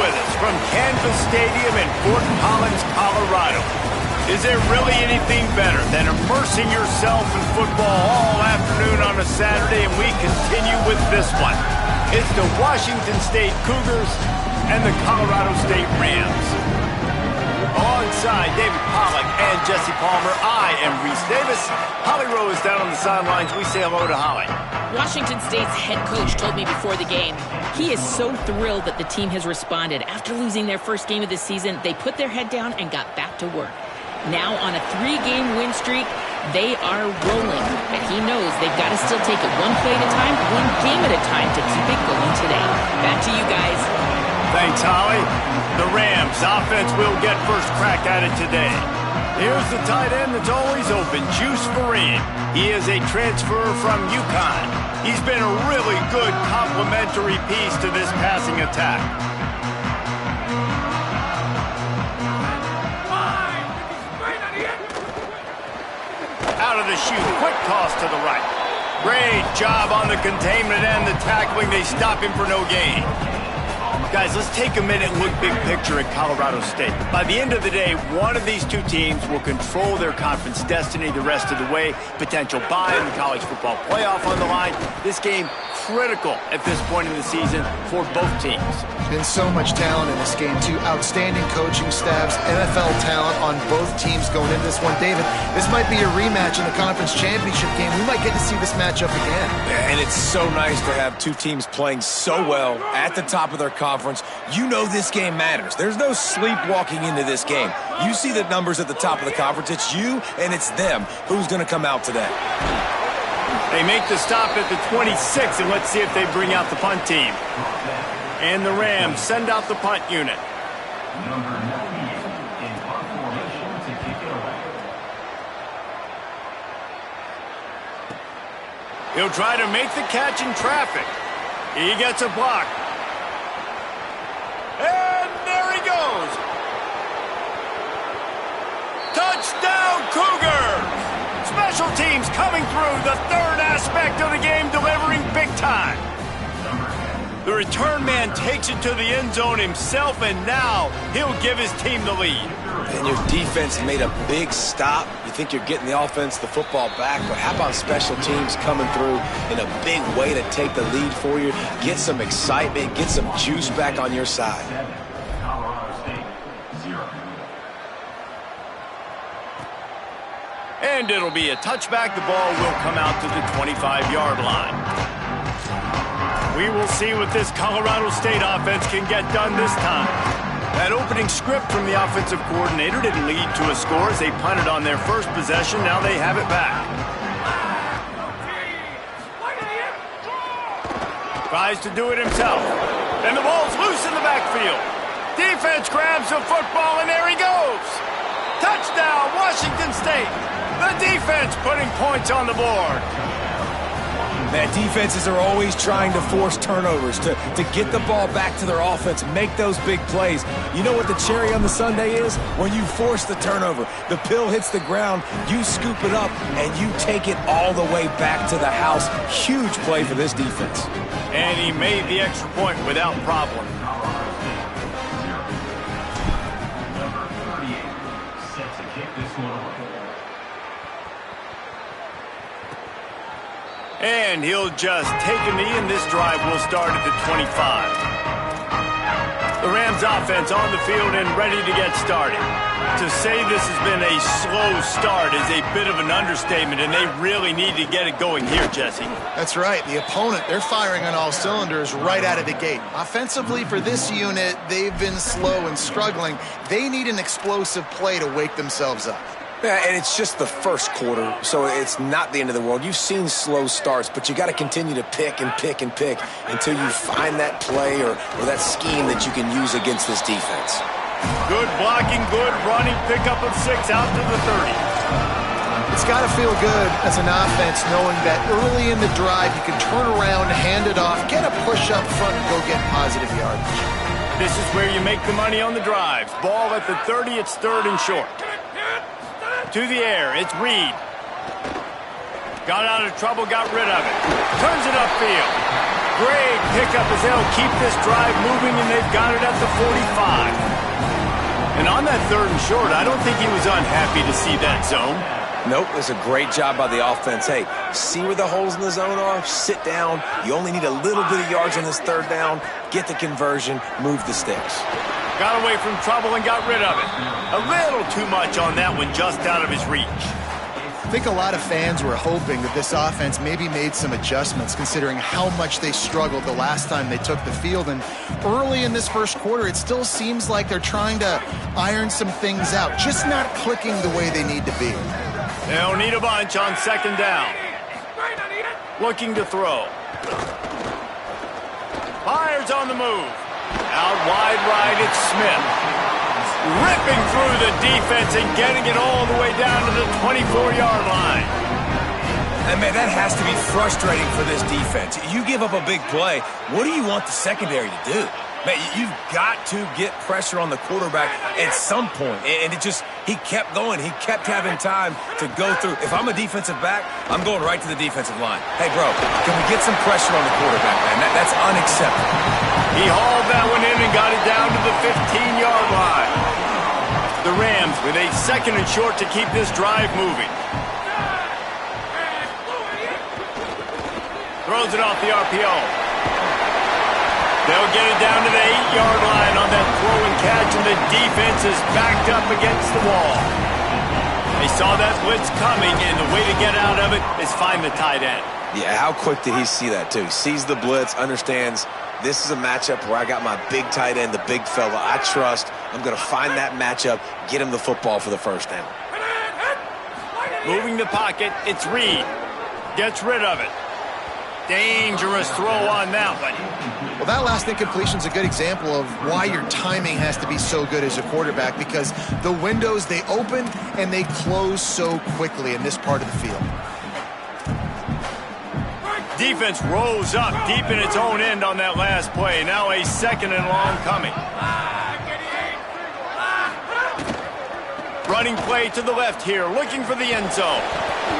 with us from Canvas Stadium in Fort Collins, Colorado. Is there really anything better than immersing yourself in football all afternoon on a Saturday? And we continue with this one. It's the Washington State Cougars and the Colorado State Rams. Alongside David Pollack and Jesse Palmer, I am Reese Davis. Holly Rowe is down on the sidelines. We say hello to Holly. Washington State's head coach told me before the game, he is so thrilled that the team has responded. After losing their first game of the season, they put their head down and got back to work. Now on a 3-game win streak, they are rolling. But he knows they've got to still take it one play at a time, one game at a time to keep it going today. Back to you guys. Thanks, Holly. The Rams offense will get first crack at it today. Here's the tight end that's always open, Juice Vereen. He is a transfer from UConn. He's been a really good complementary piece to this passing attack. Out of the chute, quick toss to the right. Great job on the containment and the tackling. They stop him for no gain. Guys, let's take a minute and look big picture at Colorado State. By the end of the day, one of these two teams will control their conference destiny the rest of the way. Potential bye in the college football playoff on the line. This game critical at this point in the season for both teams. Been so much talent in this game, too. Outstanding coaching staffs, NFL talent on both teams going into this one. David, this might be a rematch in the conference championship game. We might get to see this matchup again. And it's so nice to have two teams playing so well at the top of their conference. You know this game matters. There's no sleepwalking into this game. You see the numbers at the top of the conference. It's you and it's them. Who's going to come out today? They make the stop at the 26, and let's see if they bring out the punt team. And the Rams send out the punt unit. Number 98 in punt formation to kick it away. He'll try to make the catch in traffic. He gets a block. And there he goes. Touchdown, Cougars! Special teams coming through, the third aspect of the game, delivering big time. The return man takes it to the end zone himself, and now he'll give his team the lead. And your defense made a big stop. You think you're getting the offense, the football back, but how about special teams coming through in a big way to take the lead for you, get some excitement, get some juice back on your side. Colorado State, 0. And it'll be a touchback. The ball will come out to the 25-yard line. We will see what this Colorado State offense can get done this time. That opening script from the offensive coordinator didn't lead to a score as they punted on their first possession. Now they have it back. Tries to do it himself. And the ball's loose in the backfield. Defense grabs the football, and there he goes. Touchdown, Washington State. The defense putting points on the board. Man, defenses are always trying to force turnovers, to get the ball back to their offense, make those big plays. You know what the cherry on the sundae is? When you force the turnover, the pill hits the ground, you scoop it up, and you take it all the way back to the house. Huge play for this defense. And he made the extra point without problem. Number 38, set to kick this one away. And he'll just take a knee, and this drive will start at the 25. The Rams offense on the field and ready to get started. To say this has been a slow start is a bit of an understatement, and they really need to get it going here, Jesse. That's right. The opponent, they're firing on all cylinders right out of the gate. Offensively, for this unit, they've been slow and struggling. They need an explosive play to wake themselves up. Yeah, and it's just the first quarter, so it's not the end of the world. You've seen slow starts, but you got to continue to pick and pick and pick until you find that play or that scheme that you can use against this defense. Good blocking, good running, pickup of 6 out to the 30. It's got to feel good as an offense knowing that early in the drive you can turn around, hand it off, get a push up front, and go get positive yardage. This is where you make the money on the drives. Ball at the 30, it's 3rd and short. To the air, it's Reed. Got out of trouble, got rid of it. Turns it upfield. Great pickup as they'll keep this drive moving, and they've got it at the 45. And on that 3rd and short, I don't think he was unhappy to see that zone. Nope, it's a great job by the offense. Hey, see where the holes in the zone are? Sit down. You only need a little bit of yards on this 3rd down. Get the conversion, move the sticks. Got away from trouble and got rid of it. A little too much on that one, just out of his reach. I think a lot of fans were hoping that this offense maybe made some adjustments considering how much they struggled the last time they took the field. And early in this first quarter, it still seems like they're trying to iron some things out, just not clicking the way they need to be. They'll need a bunch on 2nd down. Looking to throw. Fires on the move. Out wide right, it's Smith. Ripping through the defense and getting it all the way down to the 24-yard line. And, man, that has to be frustrating for this defense. You give up a big play. What do you want the secondary to do? Man, you've got to get pressure on the quarterback at some point. And he kept going. He kept having time to go through. If I'm a defensive back, I'm going right to the defensive line. Hey, bro, can we get some pressure on the quarterback, man? That's unacceptable. He hauled that one in and got it down to the 15-yard line. The Rams with a 2nd and short to keep this drive moving. Throws it off the RPO. They'll get it down to the 8-yard line on that throw and catch, and the defense is backed up against the wall. They saw that blitz coming, and the way to get out of it is find the tight end. Yeah, how quick did he see that, too? He sees the blitz, understands this is a matchup where I got my big tight end, the big fella I trust. I'm going to find that matchup, get him the football for the 1st down. Moving the pocket, it's Reed. Gets rid of it. Dangerous throw on that one. Well, that last incompletion is a good example of why your timing has to be so good as a quarterback, because the windows, they open and they close so quickly in this part of the field. Defense rolls up deep in its own end on that last play. Now a 2nd and long coming. Running play to the left here, looking for the end zone.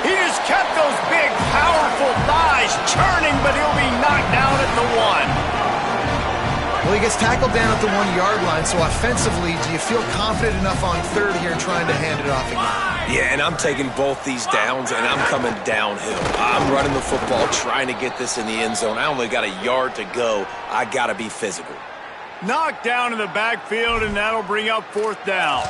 He just kept those big, powerful thighs churning, but he'll be knocked down at the 1. Well, he gets tackled down at the 1-yard line, so offensively, do you feel confident enough on 3rd here trying to hand it off again? Yeah, and I'm taking both these downs, and I'm coming downhill. I'm running the football, trying to get this in the end zone. I only got a yard to go. I got to be physical. Knocked down in the backfield, and that'll bring up 4th down.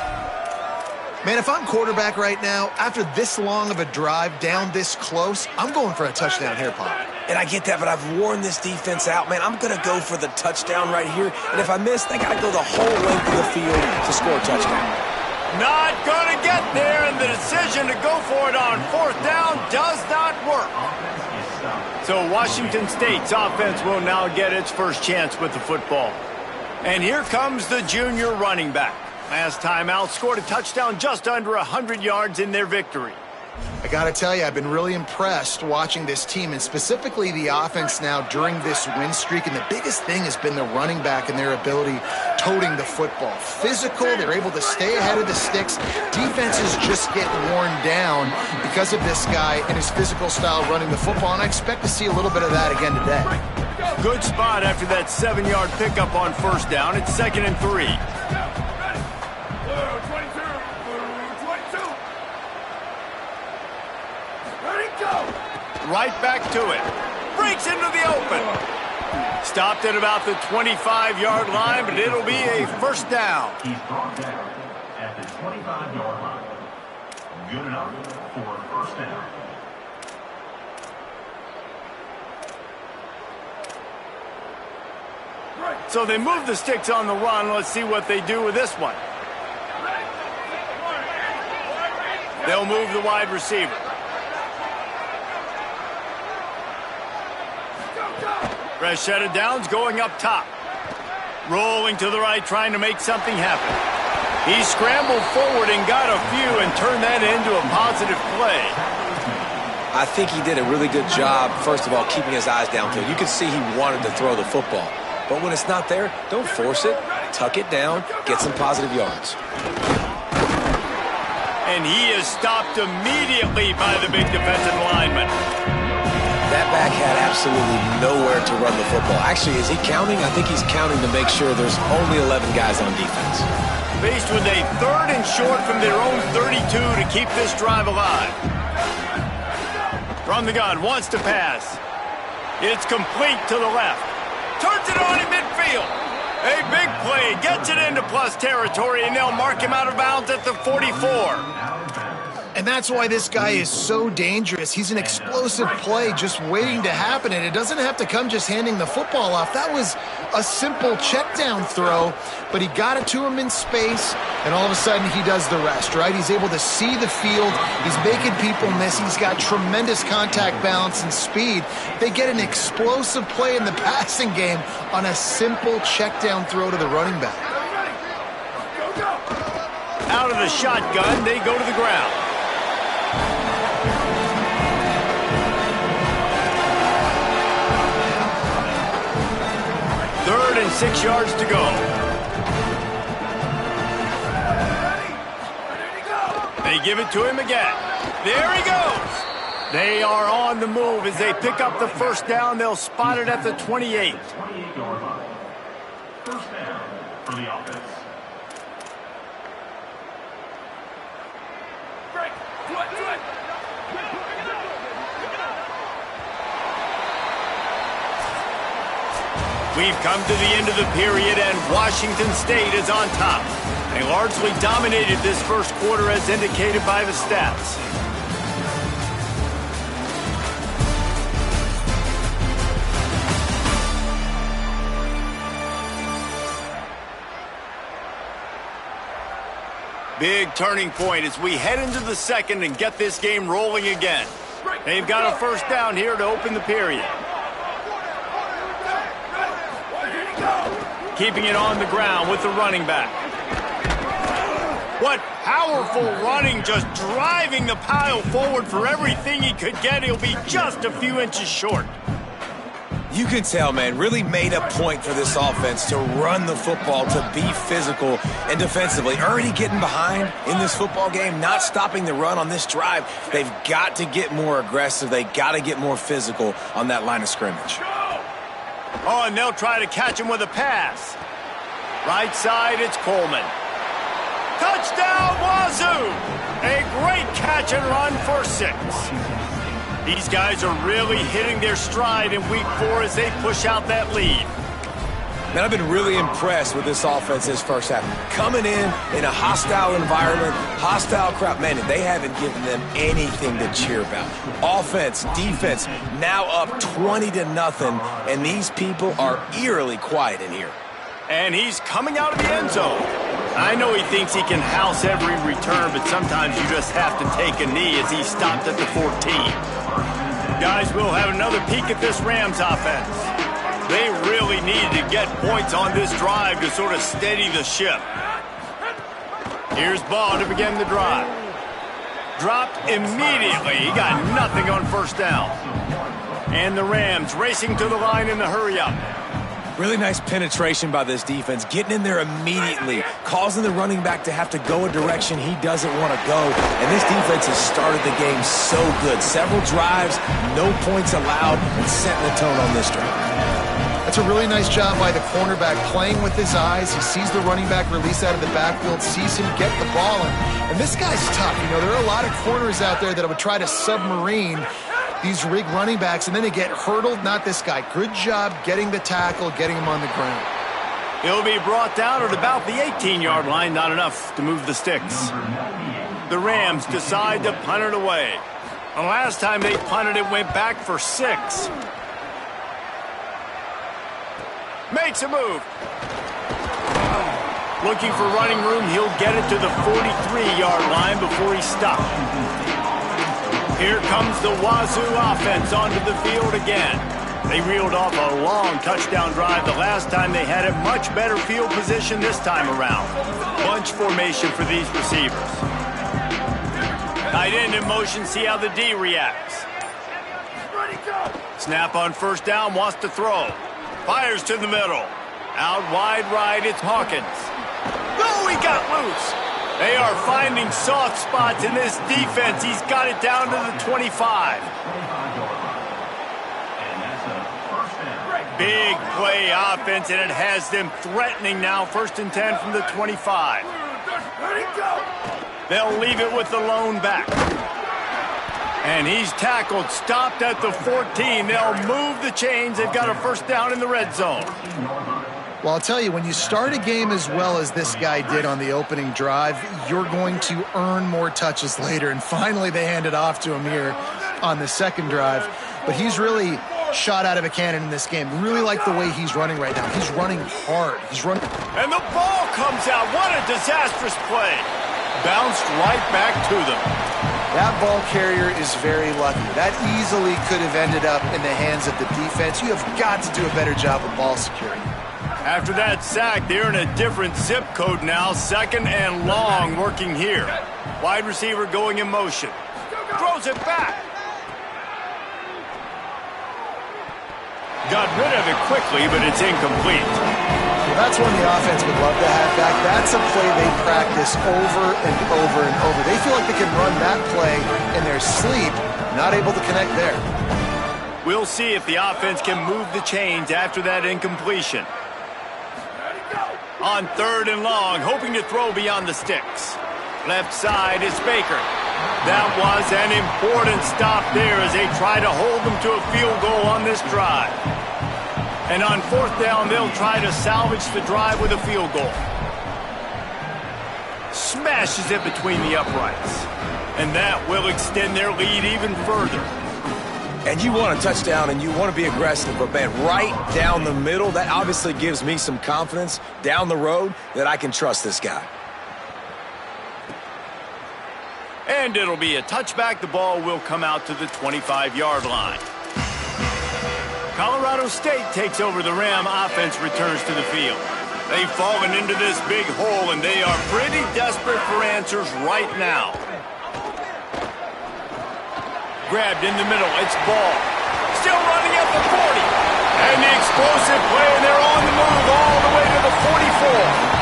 Man, if I'm quarterback right now, after this long of a drive down this close, I'm going for a touchdown here, Pop. And I get that, but I've worn this defense out, man. I'm going to go for the touchdown right here. And if I miss, they got to go the whole length of the field to score a touchdown. Not going to get there, and the decision to go for it on 4th down does not work. So Washington State's offense will now get its first chance with the football. And here comes the junior running back. Last time out, scored a touchdown just under 100 yards in their victory. I got to tell you, I've been really impressed watching this team, and specifically the offense now during this win streak. And the biggest thing has been the running back and their ability toting the football. Physical, they're able to stay ahead of the sticks. Defenses just get worn down because of this guy and his physical style running the football, and I expect to see a little bit of that again today. Good spot after that 7-yard pickup on 1st down. It's 2nd and 3. Right back to it. Breaks into the open. Stopped at about the 25-yard line, but it'll be a 1st down. He's brought down at the 25-yard line. Good enough for a 1st down. So they move the sticks on the run. Let's see what they do with this one. They'll move the wide receiver. Fresh set of downs going up top. Rolling to the right, trying to make something happen. He scrambled forward and got a few and turned that into a positive play. I think he did a really good job, first of all, keeping his eyes downfield. You could see he wanted to throw the football. But when it's not there, don't force it. Tuck it down, get some positive yards. And he is stopped immediately by the big defensive lineman. That back had absolutely nowhere to run the football. Actually, is he counting? I think he's counting to make sure there's only 11 guys on defense. Faced with a 3rd and short from their own 32 to keep this drive alive. From the gun, wants to pass. It's complete to the left. Turns it on in midfield. A big play, gets it into plus territory, and they'll mark him out of bounds at the 44. And that's why this guy is so dangerous. He's an explosive play just waiting to happen, and it doesn't have to come just handing the football off. That was a simple check down throw, but he got it to him in space, and all of a sudden he does the rest, right? He's able to see the field. He's making people miss. He's got tremendous contact balance and speed. They get an explosive play in the passing game on a simple check down throw to the running back. Out of the shotgun, they go to the ground. 3rd and 6 yards to go. They give it to him again. There he goes. They are on the move as they pick up the first down. They'll spot it at the 28. 28-yard line. First down for the offense. We've come to the end of the period, and Washington State is on top. They largely dominated this first quarter as indicated by the stats. Big turning point as we head into the second and get this game rolling again. They've got a first down here to open the period. Keeping it on the ground with the running back. What powerful running, just driving the pile forward for everything he could get. He'll be just a few inches short. You can tell, man, really made a point for this offense to run the football, to be physical and defensively. Already getting behind in this football game, not stopping the run on this drive. They've got to get more aggressive. They got to get more physical on that line of scrimmage. Oh, and they'll try to catch him with a pass. Right side, it's Coleman. Touchdown, Wazoo! A great catch and run for 6. These guys are really hitting their stride in week 4 as they push out that lead. Man, I've been really impressed with this offense this first half. Coming in a hostile environment, hostile crowd. Man, they haven't given them anything to cheer about. Offense, defense, now up 20-0, and these people are eerily quiet in here. And he's coming out of the end zone. I know he thinks he can house every return, but sometimes you just have to take a knee as he stopped at the 14. Guys, we'll have another peek at this Rams offense. They really needed to get points on this drive to sort of steady the ship. Here's Ball to begin the drive. Dropped immediately. He got nothing on first down. And the Rams racing to the line in the hurry-up. Really nice penetration by this defense, getting in there immediately, causing the running back to have to go a direction he doesn't want to go. And this defense has started the game so good. Several drives, no points allowed, and setting the tone on this drive. That's a really nice job by the cornerback, playing with his eyes. He sees the running back release out of the backfield, sees him get the ball. And this guy's tough. You know, there are a lot of corners out there that would try to submarine these rig running backs, and then they get hurdled. Not this guy. Good job getting the tackle, getting him on the ground. He'll be brought down at about the 18-yard line. Not enough to move the sticks. The Rams decide to punt it away. The last time they punted, it went back for 6. Makes a move. Looking for running room. He'll get it to the 43-yard line before he's stopped. Here comes the Wazoo offense onto the field again. They reeled off a long touchdown drive the last time. They had a much better field position this time around. Bunch formation for these receivers. Tight end in motion, see how the D reacts. Snap on first down, wants to throw. Fires to the middle. Out wide right, it's Hawkins. Oh, he got loose. They are finding soft spots in this defense. He's got it down to the 25. Big play offense, and it has them threatening now. 1st and 10 from the 25. They'll leave it with the lone back. And he's tackled, stopped at the 14. They'll move the chains. They've got a 1st down in the red zone. Well, I'll tell you, when you start a game as well as this guy did on the opening drive, you're going to earn more touches later. And finally, they hand it off to him here on the 2nd drive. But he's really shot out of a cannon in this game. Really like the way he's running right now. He's running hard. He's running. And the ball comes out. What a disastrous play. Bounced right back to them. That ball carrier is very lucky. That easily could have ended up in the hands of the defense. You have got to do a better job of ball security. After that sack, they're in a different zip code now. 2nd and long working here. Wide receiver going in motion. Throws it back. Got rid of it quickly, but it's incomplete. Well, that's one the offense would love to have back. That's a play they practice over and over and over. They feel like they can run that play in their sleep, not able to connect there. We'll see if the offense can move the chains after that incompletion. On 3rd and long, hoping to throw beyond the sticks. Left side is Baker. That was an important stop there as they try to hold them to a field goal on this drive. And on 4th down, they'll try to salvage the drive with a field goal. Smashes it between the uprights. And that will extend their lead even further. And you want a touchdown and you want to be aggressive, but man, right down the middle, that obviously gives me some confidence down the road that I can trust this guy. And it'll be a touchback. The ball will come out to the 25-yard line. Colorado State takes over the Ram. Offense returns to the field. They've fallen into this big hole, and they are pretty desperate for answers right now. Grabbed in the middle. It's Ball. Still running at the 40. And the explosive play, and they're on the move all the way to the 44.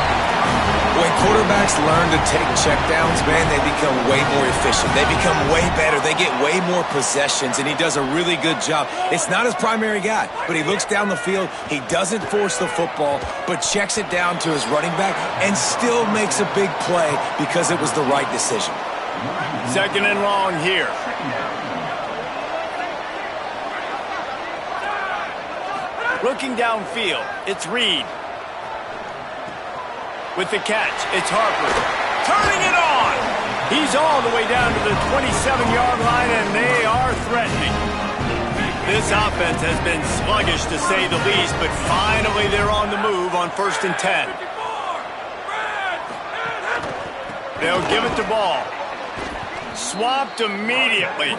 When quarterbacks learn to take checkdowns, man, they become way more efficient. They become way better. They get way more possessions, and he does a really good job. It's not his primary guy, but he looks down the field. He doesn't force the football, but checks it down to his running back and still makes a big play because it was the right decision. 2nd and long here. Looking downfield, it's Reed. With the catch, it's Harper. Turning it on! He's all the way down to the 27-yard line, and they are threatening. This offense has been sluggish, to say the least, but finally they're on the move on 1st and 10. They'll give it to Ball. Swamped immediately.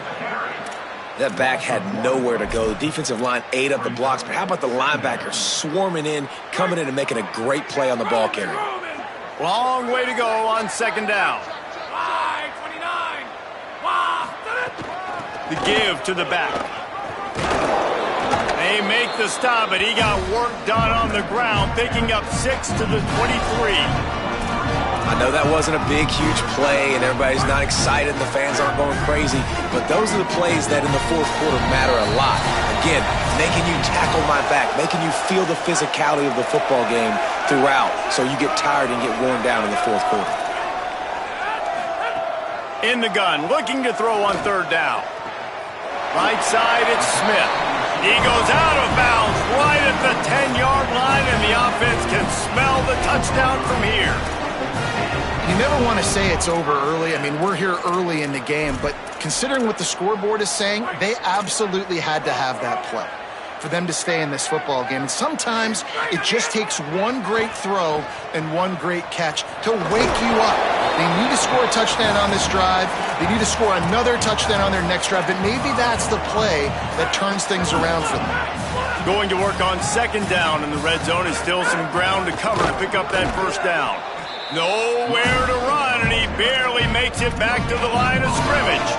That back had nowhere to go. The defensive line ate up the blocks, but how about the linebacker swarming in, coming in and making a great play on the ball carrier? Long way to go on 2nd down. The give to the back. They make the stop, but he got work done on the ground, picking up 6 to the 23. I know that wasn't a big, huge play, and everybody's not excited, and the fans aren't going crazy, but those are the plays that in the 4th quarter matter a lot. Again, making you tackle my back, making you feel the physicality of the football game throughout, so you get tired and get worn down in the 4th quarter. In the gun, looking to throw on 3rd down. Right side, it's Smith. He goes out of bounds right at the 10-yard line, and the offense can smell the touchdown from here. You never want to say it's over early. I mean, we're here early in the game, but considering what the scoreboard is saying, they absolutely had to have that play for them to stay in this football game. And sometimes it just takes one great throw and one great catch to wake you up. They need to score a touchdown on this drive. They need to score another touchdown on their next drive, but maybe that's the play that turns things around for them. Going to work on 2nd down in the red zone is still some ground to cover to pick up that 1st down. Nowhere to run, and he barely makes it back to the line of scrimmage.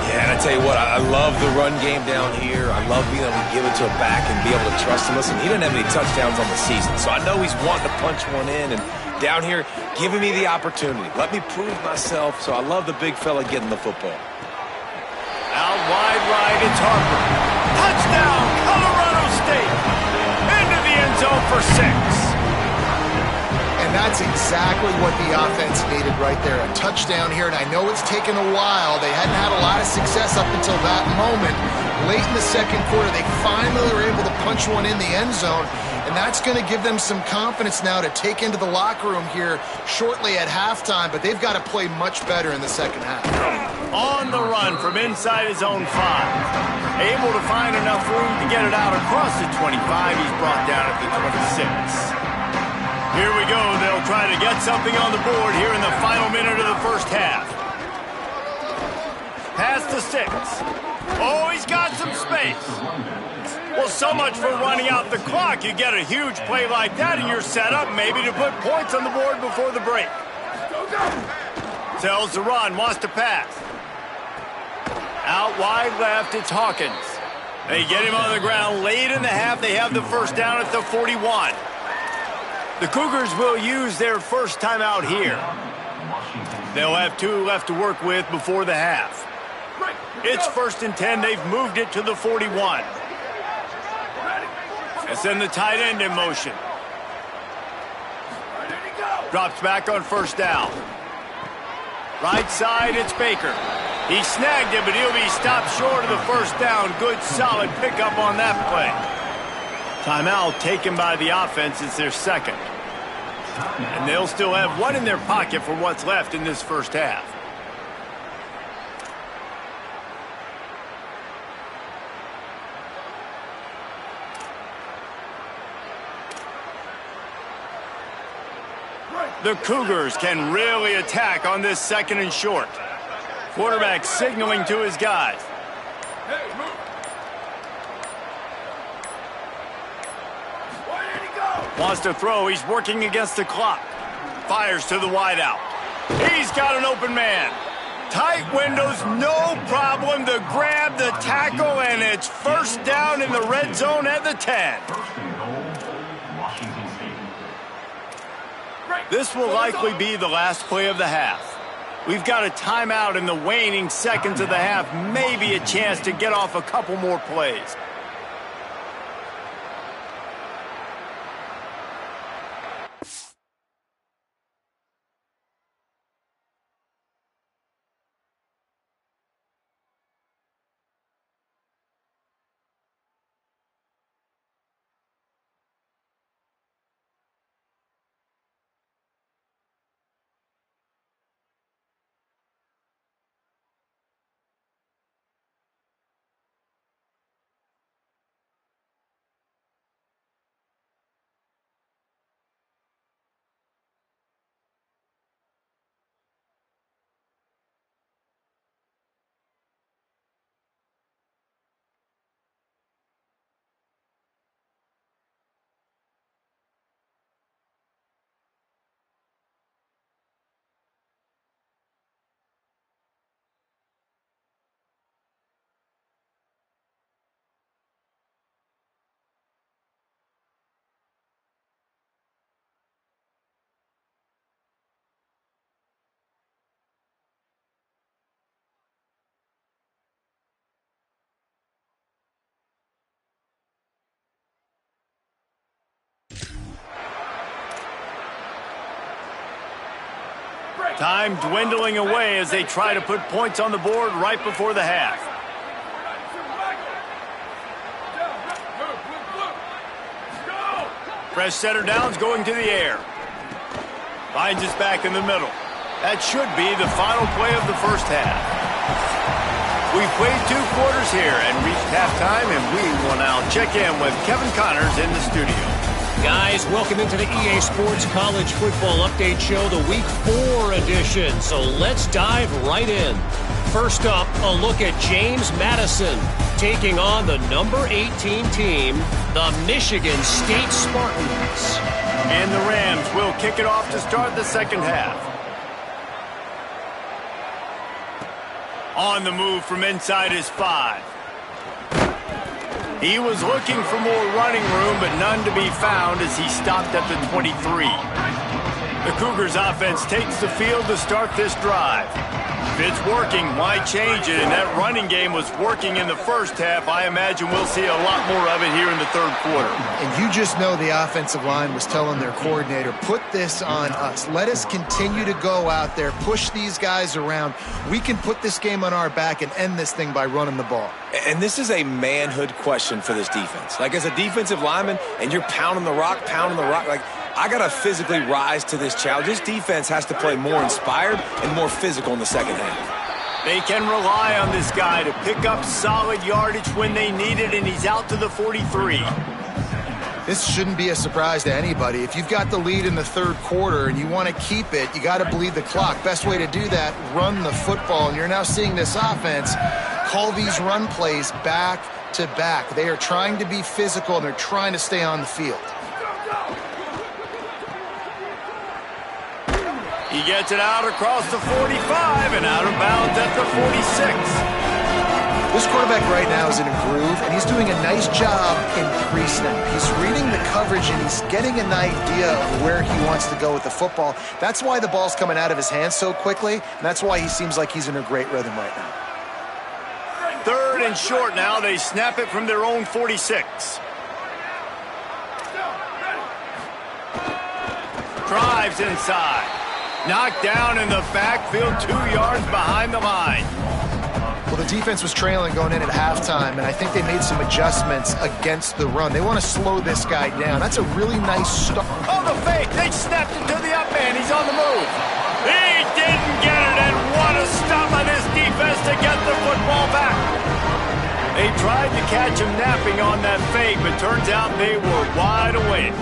Yeah, and I tell you what, I love the run game down here. I love being able to give it to a back and be able to trust him. Listen, he didn't have any touchdowns on the season, so I know he's wanting to punch one in, and down here, giving me the opportunity. Let me prove myself, so I love the big fella getting the football. Out wide right, it's Harper. Touchdown, Colorado State! State. Into the end zone for 6. And that's exactly what the offense needed right there. A touchdown here, and I know it's taken a while. They hadn't had a lot of success up until that moment. Late in the second quarter, they finally were able to punch one in the end zone, and that's going to give them some confidence now to take into the locker room here shortly at halftime, but they've got to play much better in the second half. On the run from inside his own 5. Able to find enough room to get it out across the 25. He's brought down at the 26. Here we go. They'll try to get something on the board here in the final minute of the first half. Pass to 6. Oh, he's got some space. Well, so much for running out the clock. You get a huge play like that, and you're set up maybe to put points on the board before the break. Tells the run, wants to pass. Out wide left, it's Hawkins. They get him on the ground late in the half. They have the first down at the 41. The Cougars will use their first timeout here. They'll have 2 left to work with before the half. It's 1st and 10. They've moved it to the 41. And send the tight end in motion. Drops back on first down. Right side, it's Baker. He snagged it, but he'll be stopped short of the first down. Good, solid pickup on that play. Timeout taken by the offense. It's their second. And they'll still have 1 in their pocket for what's left in this first half. The Cougars can really attack on this 2nd and short. Quarterback signaling to his guys. Wants to throw. He's working against the clock. Fires to the wideout. He's got an open man. Tight windows, no problem to grab the tackle, and it's first down in the red zone at the 10. This will likely be the last play of the half. We've got a timeout in the waning seconds of the half, maybe a chance to get off a couple more plays. Time dwindling away as they try to put points on the board right before the half. Fresh setter downs going to the air. Finds us back in the middle. That should be the final play of the first half. We've played 2 quarters here and reached halftime, and we will now check in with Kevin Connors in the studio. Guys, welcome into the EA Sports College Football Update Show, the Week 4 edition. So let's dive right in. First up, a look at James Madison taking on the number 18 team, the Michigan State Spartans. And the Rams will kick it off to start the second half. On the move from inside his 5. He was looking for more running room, but none to be found as he stopped at the 23. The Cougars offense takes the field to start this drive. it's working, why change it? And that running game was working in the first half. I imagine we'll see a lot more of it here in the third quarter. And you just know the offensive line was telling their coordinator, put this on us. Let us continue to go out there, push these guys around. We can put this game on our back and end this thing by running the ball. And this is a manhood question for this defense. Like, as a defensive lineman, and you're pounding the rock, like, I got to physically rise to this challenge. This defense has to play more inspired and more physical in the second half. They can rely on this guy to pick up solid yardage when they need it, and he's out to the 43. This shouldn't be a surprise to anybody. If you've got the lead in the third quarter and you want to keep it, you got to bleed the clock. Best way to do that, run the football. And you're now seeing this offense call these run plays back to back. They are trying to be physical, and they're trying to stay on the field. He gets it out across the 45 and out of bounds at the 46. This quarterback right now is in a groove, and he's doing a nice job in pre-snap. He's reading the coverage, and he's getting an idea of where he wants to go with the football. That's why the ball's coming out of his hands so quickly, and that's why he seems like he's in a great rhythm right now. Third and short now. They snap it from their own 46. Drives inside. Knocked down in the backfield, 2 yards behind the line. Well, the defense was trailing going in at halftime, and I think they made some adjustments against the run. They want to slow this guy down. That's a really nice start. Oh, the fake. They snapped it to the up man. He's on the move. He didn't get it, and what a stop by this defense to get the football back. They tried to catch him napping on that fake, but turns out they were wide awake.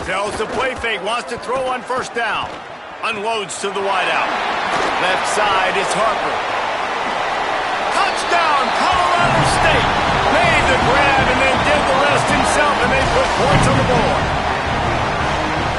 Tells the play fake, wants to throw on first down. Unloads to the wideout. Left side is Harper. Touchdown, Colorado State. Made the grab and then did the rest himself, and they put points on the board.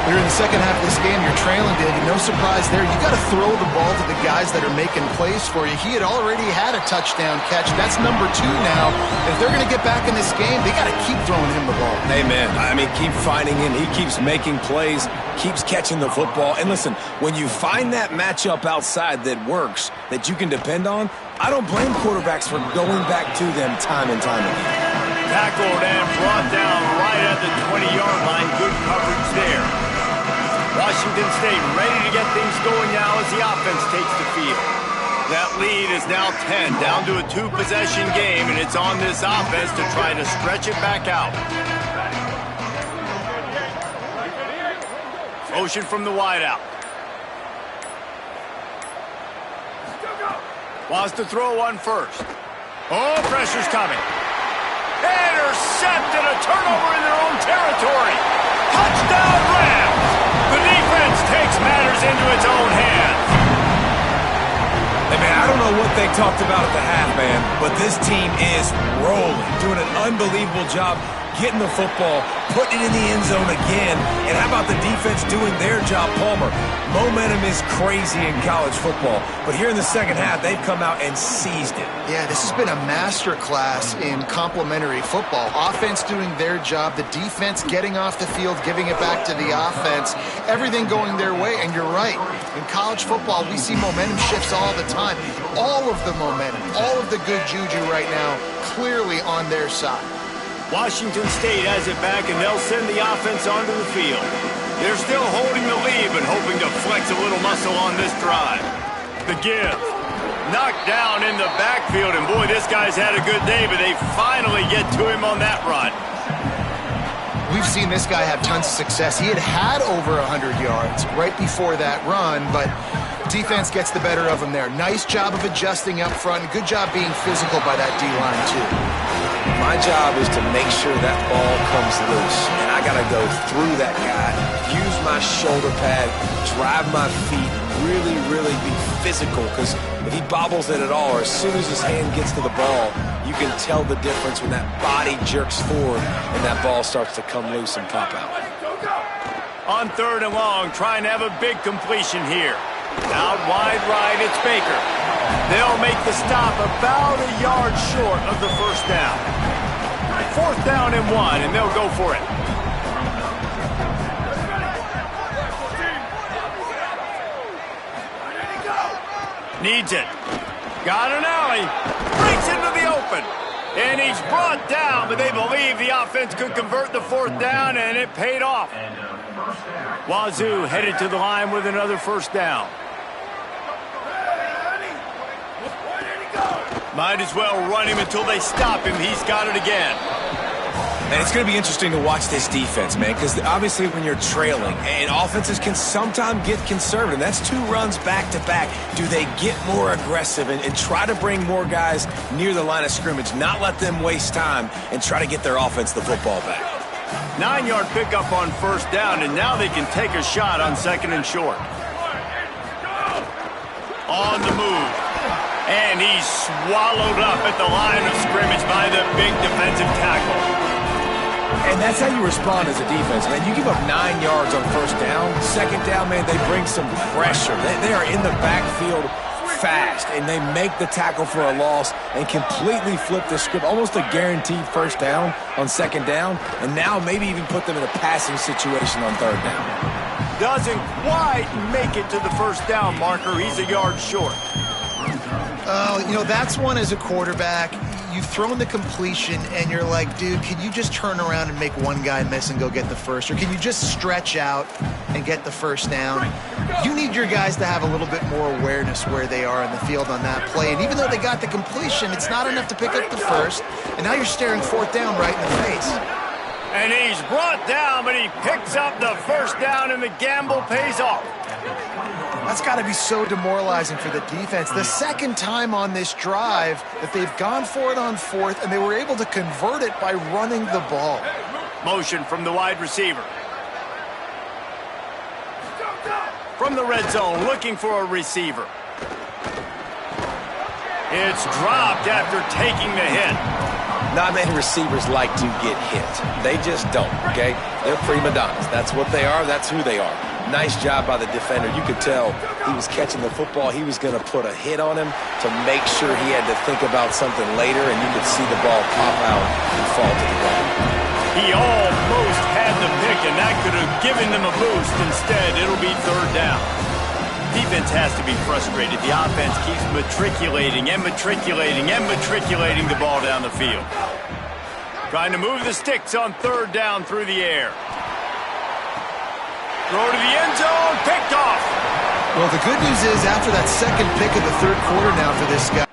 We're in the second half of this game. You're trailing, David. No surprise there. You got to throw the ball to the guys that are making plays for you. He had already had a touchdown catch. That's number 2 now. If they're going to get back in this game, they got to keep throwing him the ball. Amen. I mean, keep finding him. He keeps making plays, keeps catching the football. And listen, when you find that matchup outside that works, that you can depend on, I don't blame quarterbacks for going back to them time and time again. Tackled and brought down right at the 20-yard line. Good coverage there. Washington State ready to get things going now as the offense takes the field. That lead is now 10, down to a 2-possession game, and it's on this offense to try to stretch it back out. Motion from the wideout. Wants to throw one first. Oh, pressure's coming. Intercepted, a turnover in their own territory. Touchdown Rams! The defense takes matters into its own hands. Hey, man, I don't know what they talked about at the half, man, but this team is rolling, doing an unbelievable job getting the football, putting it in the end zone again. And how about the defense doing their job, Palmer? Momentum is crazy in college football, but here in the second half, they've come out and seized it. Yeah, this has been a master class in complementary football. Offense doing their job, the defense getting off the field, giving it back to the offense, everything going their way. And you're right, in college football, we see momentum shifts all the time. All of the momentum, all of the good juju right now, clearly on their side. Washington State has it back, and they'll send the offense onto the field. They're still holding the lead, but hoping to flex a little muscle on this drive. The give. Knocked down in the backfield, and boy, this guy's had a good day, but they finally get to him on that run. We've seen this guy have tons of success. He had over 100 yards right before that run, but defense gets the better of him there. Nice job of adjusting up front. Good job being physical by that D-line, too. My job is to make sure that ball comes loose, and I got to go through that guy, use my shoulder pad, drive my feet, really, really be physical, because if he bobbles it at all, or as soon as his hand gets to the ball, you can tell the difference when that body jerks forward and that ball starts to come loose and pop out. On third and long, trying to have a big completion here. Out wide right, it's Baker. They'll make the stop about a yard short of the first down. 4th down and 1, and they'll go for it. Needs it. Got an alley. Breaks into the open. And he's brought down, but they believe the offense could convert the 4th down, and it paid off. Wazoo headed to the line with another 1st down. Might as well run him until they stop him. He's got it again. And it's going to be interesting to watch this defense, man, because obviously when you're trailing, and offenses can sometimes get conservative. That's 2 runs back-to-back. Do they get more aggressive and try to bring more guys near the line of scrimmage, not let them waste time, and try to get their offense the football back? 9-yard pickup on 1st down, and now they can take a shot on 2nd and short. On the move. And he's swallowed up at the line of scrimmage by the big defensive tackle. And that's how you respond as a defense, man. You give up 9 yards on 1st down. 2nd down, man, they bring some pressure. They are in the backfield fast, and they make the tackle for a loss and completely flip the script. Almost a guaranteed 1st down on 2nd down, and now maybe even put them in a passing situation on 3rd down. Doesn't quite make it to the 1st down marker. He's a yard short. Oh, you know, that's one as a quarterback. You've thrown the completion, and you're like, dude, can you just turn around and make one guy miss and go get the 1st? Or can you just stretch out and get the 1st down? You need your guys to have a little bit more awareness where they are in the field on that play. And even though they got the completion, it's not enough to pick up the 1st. And now you're staring 4th down right in the face. And he's brought down, but he picks up the 1st down, and the gamble pays off. That's got to be so demoralizing for the defense. The 2nd time on this drive that they've gone for it on 4th, and they were able to convert it by running the ball. Motion from the wide receiver. From the red zone, looking for a receiver. It's dropped after taking the hit. Not many receivers like to get hit. They just don't, okay? They're prima donnas. That's what they are. That's who they are. Nice job by the defender. You could tell he was catching the football. He was going to put a hit on him to make sure he had to think about something later, and you could see the ball pop out and fall to the ground. He almost had the pick, and that could have given them a boost. Instead, it'll be 3rd down. Defense has to be frustrated. The offense keeps matriculating and matriculating and matriculating the ball down the field. Trying to move the sticks on 3rd down through the air. Throw to the end zone, picked off. Well, the good news is after that 2nd pick of the 3rd quarter now for this guy,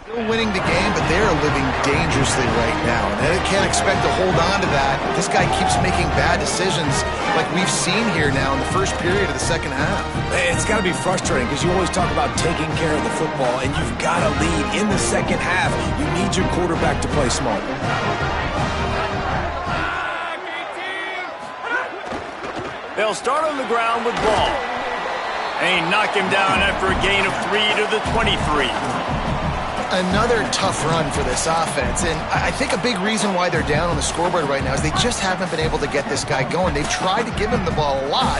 still winning the game, but they are living dangerously right now. And they can't expect to hold on to that. This guy keeps making bad decisions like we've seen here now in the 1st period of the 2nd half. It's got to be frustrating because you always talk about taking care of the football, and you've got to lead in the 2nd half. You need your quarterback to play smart. They'll start on the ground with ball. And he knocked him down after a gain of 3 to the 23. Another tough run for this offense, and I think a big reason why they're down on the scoreboard right now is they just haven't been able to get this guy going. They've tried to give him the ball a lot.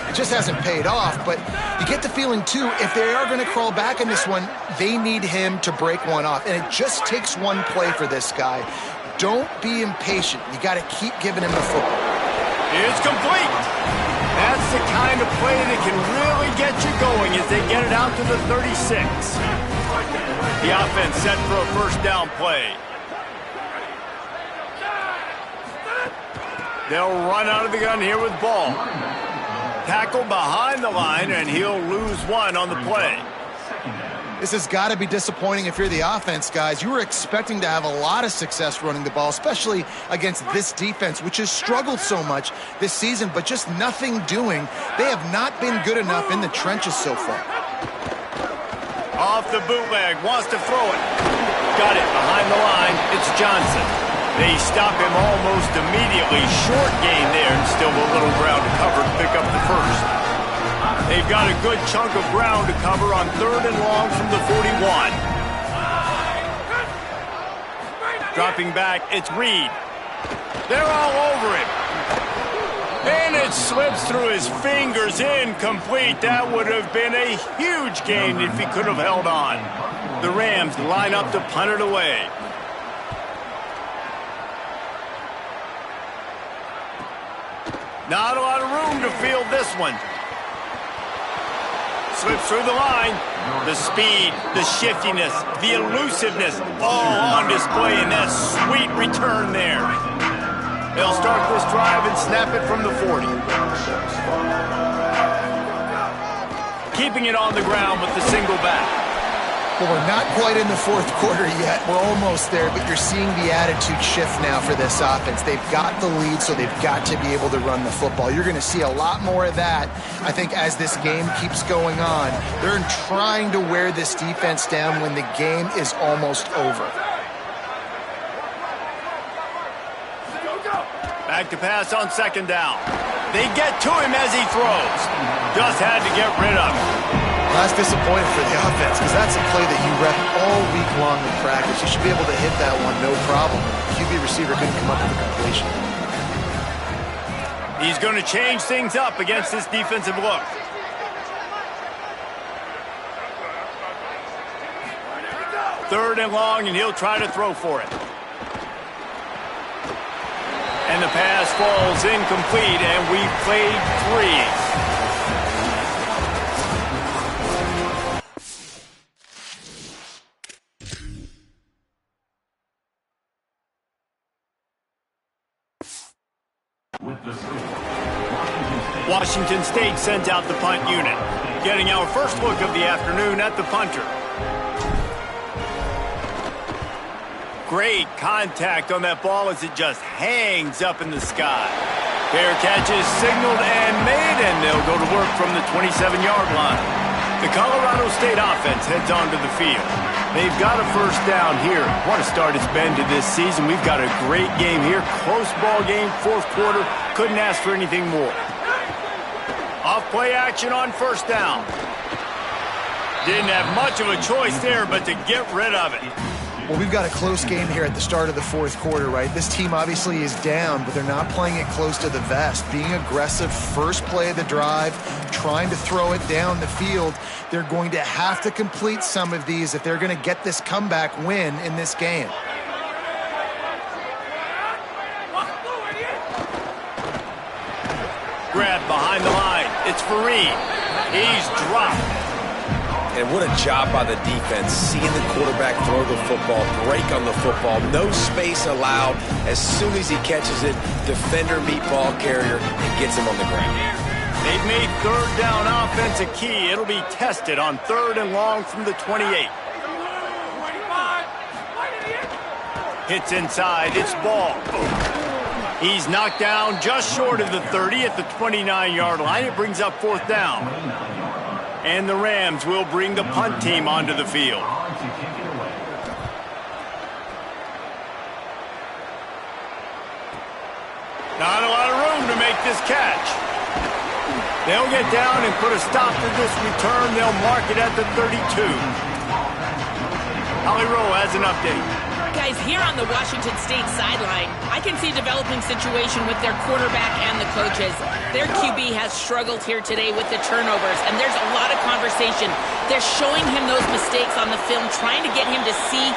It just hasn't paid off, but you get the feeling, too, if they are going to crawl back in this one, they need him to break one off, and it just takes one play for this guy. Don't be impatient. You got to keep giving him the football. It's complete. That's the kind of play that can really get you going as they get it out to the 36. The offense set for a 1st down play. They'll run out of the gun here with ball. Tackle behind the line, and he'll lose one on the play. This has got to be disappointing if you're the offense, guys. You were expecting to have a lot of success running the ball, especially against this defense, which has struggled so much this season, but just nothing doing. They have not been good enough in the trenches so far. Off the bootleg, wants to throw it. Got it behind the line. It's Johnson. They stop him almost immediately. Short gain there, and still a little ground to cover to pick up the first. They've got a good chunk of ground to cover on 3rd and long from the 41. Dropping back, it's Reed. They're all over him. And it slips through his fingers, incomplete. That would have been a huge gain if he could have held on. The Rams line up to punt it away. Not a lot of room to field this one. Slips through the line. The speed, the shiftiness, the elusiveness, all on display in that sweet return there. They'll start this drive and snap it from the 40. Keeping it on the ground with the single back. Well, we're not quite in the fourth quarter yet. We're almost there, but you're seeing the attitude shift now for this offense. They've got the lead, so they've got to be able to run the football. You're going to see a lot more of that, I think, as this game keeps going on. They're trying to wear this defense down when the game is almost over. Back to pass on 2nd down. They get to him as he throws. Just had to get rid of him. Well, that's disappointing for the offense because that's a play that you rep all week long in practice. You should be able to hit that one no problem. The QB receiver couldn't come up with a completion. He's going to change things up against this defensive look. Third and long, and he'll try to throw for it. And the pass falls incomplete, and we've played 3. Washington State sends out the punt unit. Getting our first look of the afternoon at the punter. Great contact on that ball as it just hangs up in the sky. Fair catch is signaled and made, and they'll go to work from the 27-yard line. The Colorado State offense heads onto the field. They've got a first down here. What a start it's been to this season. We've got a great game here. Close ball game, 4th quarter. Couldn't ask for anything more. Off play action on 1st down. Didn't have much of a choice there, but to get rid of it. Well, we've got a close game here at the start of the 4th quarter, right? This team obviously is down, but they're not playing it close to the vest. Being aggressive, first play of the drive, trying to throw it down the field. They're going to have to complete some of these if they're going to get this comeback win in this game. Grab behind the line. It's Fareed. He's dropped. And what a job by the defense, seeing the quarterback throw the football, break on the football, no space allowed. As soon as he catches it, defender meet ball carrier and gets him on the ground. They've made 3rd down offense a key. It'll be tested on 3rd and long from the 28. Hits inside, it's Ball. He's knocked down just short of the 30 at the 29-yard line. It brings up 4th down. And the Rams will bring the punt team onto the field. Not a lot of room to make this catch. They'll get down and put a stop to this return. They'll mark it at the 32. Holly Rowe has an update. Guys, here on the Washington State sideline, I can see a developing situation with their quarterback and the coaches. Their QB has struggled here today with the turnovers, and there's a lot of conversation. They're showing him those mistakes on the film, trying to get him to see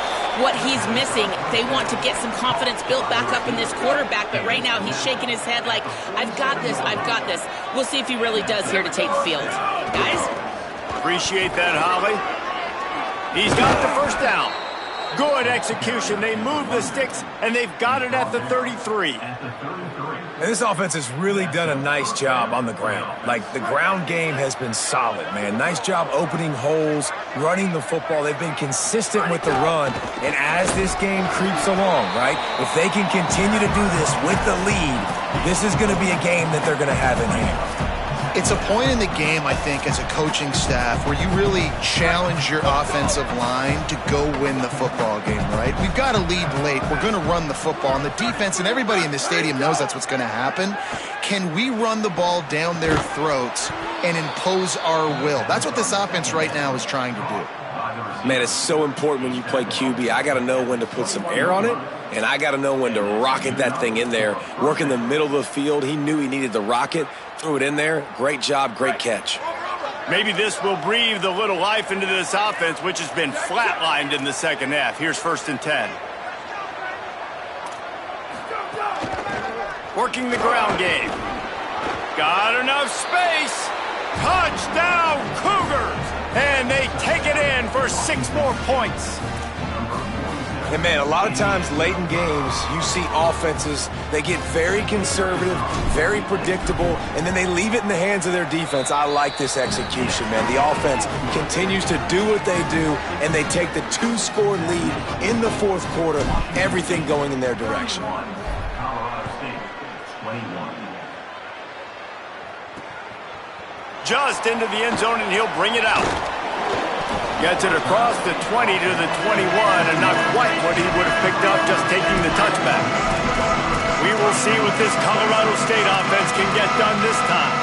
what he's missing. They want to get some confidence built back up in this quarterback, but right now he's shaking his head like, I've got this, I've got this. We'll see if he really does here to take the field. Guys? Appreciate that, Holly. He's got the first down. Good execution. They move the sticks, and they've got it at the 33. And this offense has really done a nice job on the ground. Like, the ground game has been solid, man. Nice job opening holes, running the football. They've been consistent with the run. And as this game creeps along, right, if they can continue to do this with the lead, this is going to be a game that they're going to have in hand. It's a point in the game, I think, as a coaching staff where you really challenge your offensive line to go win the football game, right? We've got to lead late. We're going to run the football. And the defense and everybody in the stadium knows that's what's going to happen. Can we run the ball down their throats and impose our will? That's what this offense right now is trying to do. Man, it's so important when you play QB. I got to know when to put some air on it, and I got to know when to rocket that thing in there. Work in the middle of the field. He knew he needed the rocket. Threw it in there. Great job, great catch. Maybe this will breathe a little life into this offense, which has been flatlined in the second half. Here's 1st and 10. Working the ground game. Got enough space. Touchdown, Cougars! And they take it in for 6 more points. And, man, a lot of times late in games, you see offenses, they get very conservative, very predictable, and then they leave it in the hands of their defense. I like this execution, man. The offense continues to do what they do, and they take the 2-score lead in the 4th quarter, everything going in their direction. Just into the end zone, and he'll bring it out. Gets it across the 20 to the 21, and not quite what he would have picked up just taking the touchback. We will see what this Colorado State offense can get done this time.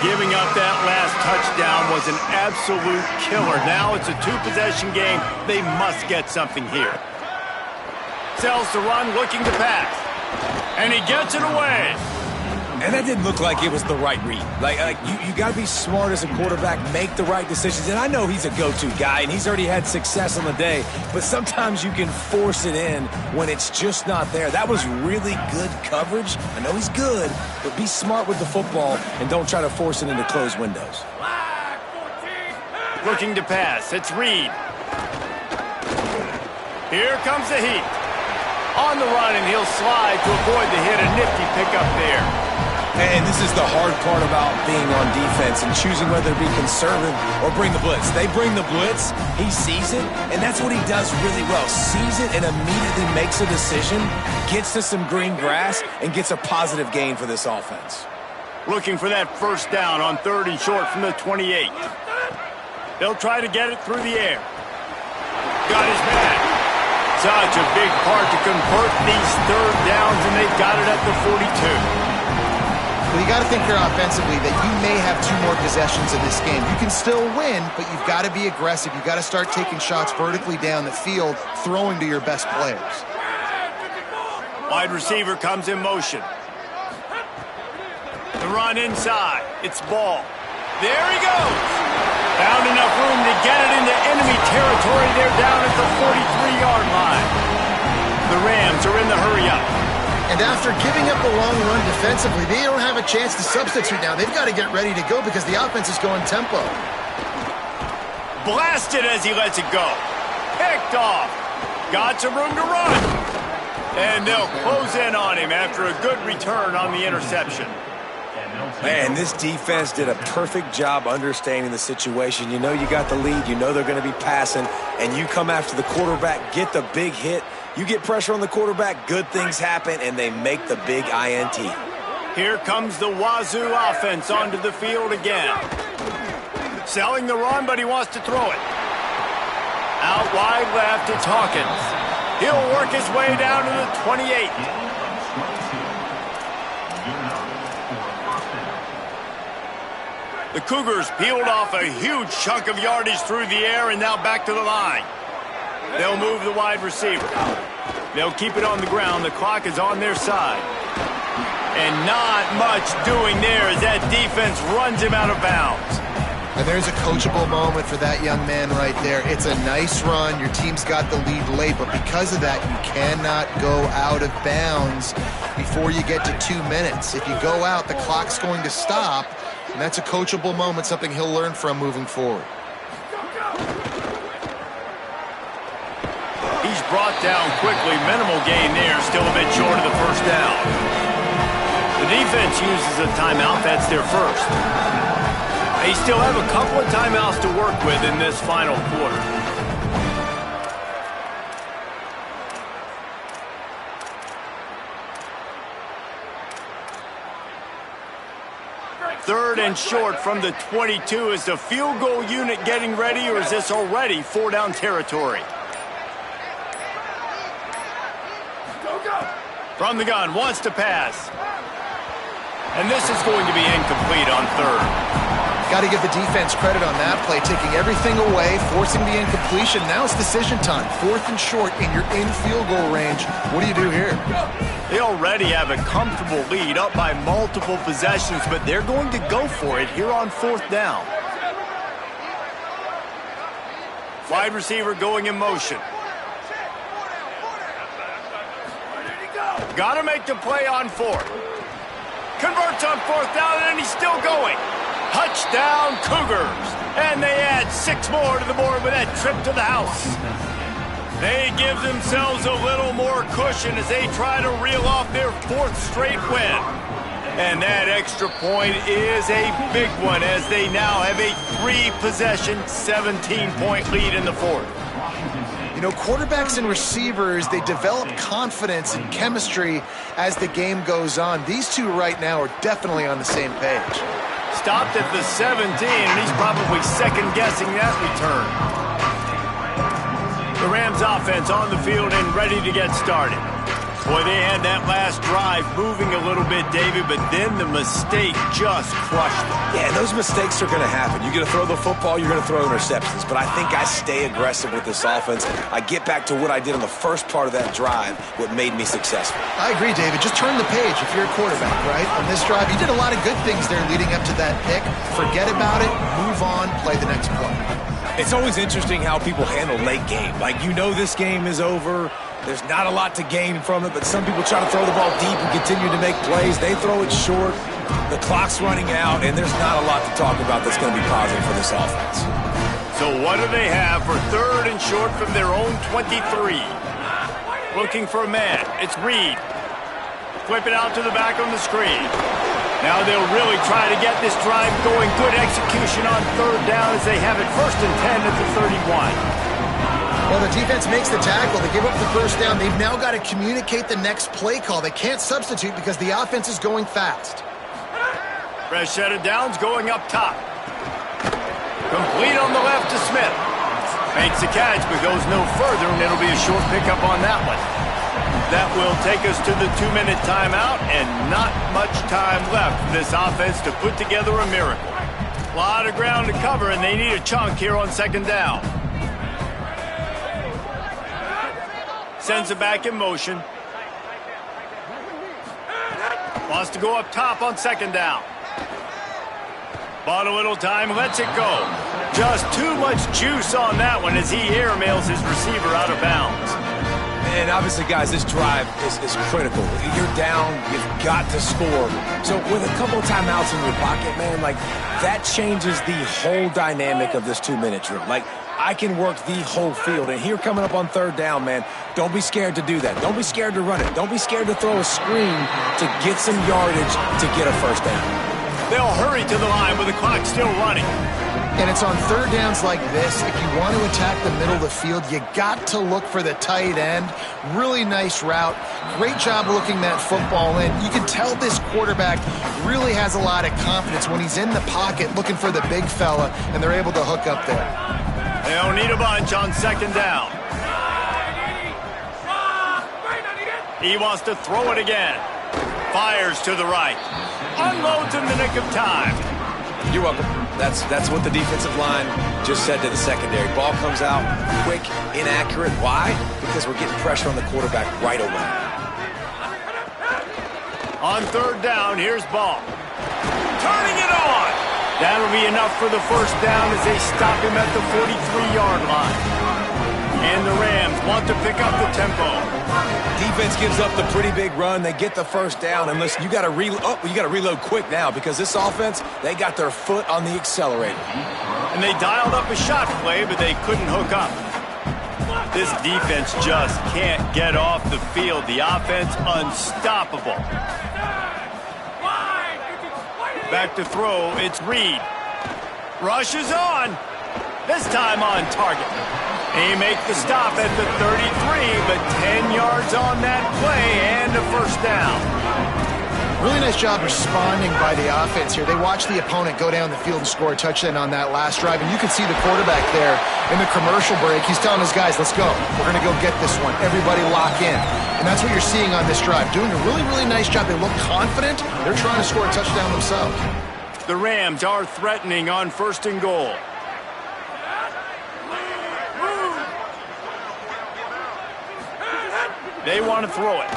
Giving up that last touchdown was an absolute killer. Now it's a 2-possession game. They must get something here. Sells the run, looking to pass. And he gets it away. And that didn't look like it was the right read. Like you got to be smart as a quarterback, make the right decisions. And I know he's a go-to guy, and he's already had success on the day. But sometimes you can force it in when it's just not there. That was really good coverage. I know he's good, but be smart with the football and don't try to force it into closed windows. Looking to pass. It's Reed. Here comes the heat. On the run, and he'll slide to avoid the hit. A nifty pickup there. And this is the hard part about being on defense and choosing whether to be conservative or bring the blitz. They bring the blitz, he sees it, and that's what he does really well. Sees it and immediately makes a decision, gets to some green grass, and gets a positive gain for this offense. Looking for that 1st down on 3rd and short from the 28. They'll try to get it through the air. Got his man. Such a big part to convert these 3rd downs, and they've got it at the 42. Well, you got to think here offensively that you may have 2 more possessions in this game. You can still win, but you've got to be aggressive. You've got to start taking shots vertically down the field, throwing to your best players. Wide receiver comes in motion. The run inside. It's Ball. There he goes. Found enough room to get it into enemy territory. They're down at the 43-yard line. The Rams are in the hurry-up. And after giving up a long run defensively, they don't have a chance to substitute now. They've got to get ready to go because the offense is going tempo. Blasted as he lets it go. Picked off. Got some room to run. And they'll close in on him after a good return on the interception. Man, this defense did a perfect job understanding the situation. You know you got the lead. You know they're going to be passing. And you come after the quarterback, get the big hit. You get pressure on the quarterback, good things happen, and they make the big INT. Here comes the Wazoo offense onto the field again. Selling the run, but he wants to throw it. Out wide left, it's Hawkins. He'll work his way down to the 28. The Cougars peeled off a huge chunk of yardage through the air and now back to the line. They'll move the wide receiver. They'll keep it on the ground. The clock is on their side. And not much doing there as that defense runs him out of bounds. And there's a coachable moment for that young man right there. It's a nice run. Your team's got the lead late, but because of that, you cannot go out of bounds before you get to 2 minutes. If you go out, the clock's going to stop, and that's a coachable moment, something he'll learn from moving forward. He's brought down quickly. Minimal gain there, still a bit short of the first down. The defense uses a timeout. That's their first. They still have a couple of timeouts to work with in this final quarter. Third and short from the 22. Is the field goal unit getting ready, or is this already 4-down territory? From the gun, wants to pass. And this is going to be incomplete on third. Got to give the defense credit on that play, taking everything away, forcing the incompletion. Now it's decision time. 4th and short, and you're in field goal range. What do you do here? They already have a comfortable lead, up by multiple possessions, but they're going to go for it here on 4th down. Wide receiver going in motion. Got to make the play on 4th. Converts on 4th down, and he's still going. Touchdown, Cougars. And they add 6 more to the board with that trip to the house. They give themselves a little more cushion as they try to reel off their 4th straight win. And that extra point is a big one as they now have a 3-possession, 17-point lead in the 4th. You know, quarterbacks and receivers, they develop confidence and chemistry as the game goes on. These two right now are definitely on the same page. Stopped at the 17, and he's probably second-guessing that return. The Rams offense on the field and ready to get started. Boy, they had that last drive moving a little bit, David, but then the mistake just crushed them. Yeah, those mistakes are going to happen. You're going to throw the football, you're going to throw interceptions. But I think I stay aggressive with this offense. I get back to what I did on the first part of that drive, what made me successful. I agree, David. Just turn the page if you're a quarterback, right? On this drive, you did a lot of good things there leading up to that pick. Forget about it, move on, play the next play. It's always interesting how people handle late game. Like, you know this game is over. There's not a lot to gain from it, but some people try to throw the ball deep and continue to make plays. They throw it short. The clock's running out, and there's not a lot to talk about that's going to be positive for this offense. So what do they have for 3rd and short from their own 23? Looking for a man. It's Reed. Flip it out to the back on the screen. Now they'll really try to get this drive going. Good execution on 3rd down as they have it 1st and 10 at the 31. Well, the defense makes the tackle. They give up the first down. They've now got to communicate the next play call. They can't substitute because the offense is going fast. Fresh set of downs going up top. Complete on the left to Smith. Makes the catch but goes no further, and it'll be a short pickup on that one. That will take us to the 2-minute timeout, and not much time left for this offense to put together a miracle. A lot of ground to cover, and they need a chunk here on 2nd down. Sends it back in motion. Wants to go up top on 2nd down. Bought a little time, lets it go. Just too much juice on that one as he airmails his receiver out of bounds. And obviously, guys, this drive is critical. You're down, you've got to score. So with a couple of timeouts in your pocket, man, like, that changes the whole dynamic of this 2-minute drill. Like, I can work the whole field. And here coming up on 3rd down, man, don't be scared to do that. Don't be scared to run it. Don't be scared to throw a screen to get some yardage to get a first down. They'll hurry to the line with the clock still running. And it's on 3rd downs like this. If you want to attack the middle of the field, you got to look for the tight end. Really nice route. Great job looking that football in. You can tell this quarterback really has a lot of confidence when he's in the pocket looking for the big fella, and they're able to hook up there. They don't need a bunch on 2nd down. He wants to throw it again. Fires to the right. Unloads in the nick of time. You're welcome. That's what the defensive line just said to the secondary. Ball comes out quick, inaccurate. Why? Because we're getting pressure on the quarterback right away. On 3rd down, here's Ball. Turning it on. That'll be enough for the first down as they stop him at the 43-yard line. And the Rams want to pick up the tempo. Defense gives up the pretty big run. They get the first down. And listen, you got to reload quick now because this offense, they got their foot on the accelerator. And they dialed up a shot play, but they couldn't hook up. This defense just can't get off the field. The offense unstoppable. Back to throw, it's Reed. Rushes on. This time on target. They make the stop at the 33, but 10 yards on that play and a first down. Really nice job responding by the offense here. They watched the opponent go down the field and score a touchdown on that last drive, and you can see the quarterback there in the commercial break. He's telling his guys, let's go. We're going to go get this one. Everybody lock in. And that's what you're seeing on this drive. Doing a really, really nice job. They look confident. They're trying to score a touchdown themselves. The Rams are threatening on 1st and goal. They want to throw it.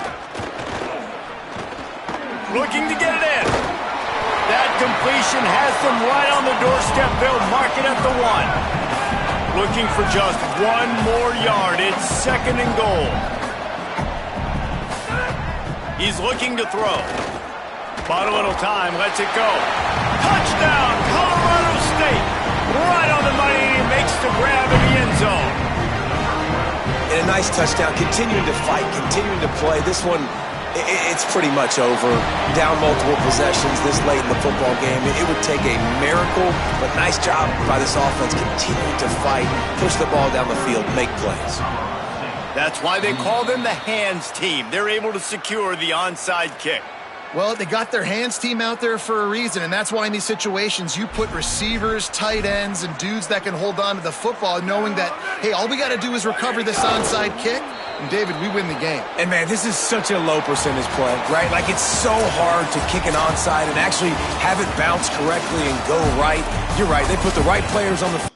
Looking to get it in. That completion has them right on the doorstep. They'll mark it at the 1. Looking for just 1 more yard. It's 2nd and goal. He's looking to throw. Bought a little time. Lets it go. Touchdown, Colorado State. Right on the money. He makes the grab in the end zone. And a nice touchdown. Continuing to fight, continuing to play. This one, it's pretty much over. Down multiple possessions this late in the football game. It would take a miracle, but nice job by this offense continuing to fight, push the ball down the field, make plays. That's why they call them the hands team. They're able to secure the onside kick. Well, they got their hands team out there for a reason, and that's why in these situations you put receivers, tight ends, and dudes that can hold on to the football, knowing that, hey, all we got to do is recover this onside kick, and David, we win the game. And man, this is such a low percentage play, right? Like, it's so hard to kick an onside and actually have it bounce correctly and go right. You're right, they put the right players on the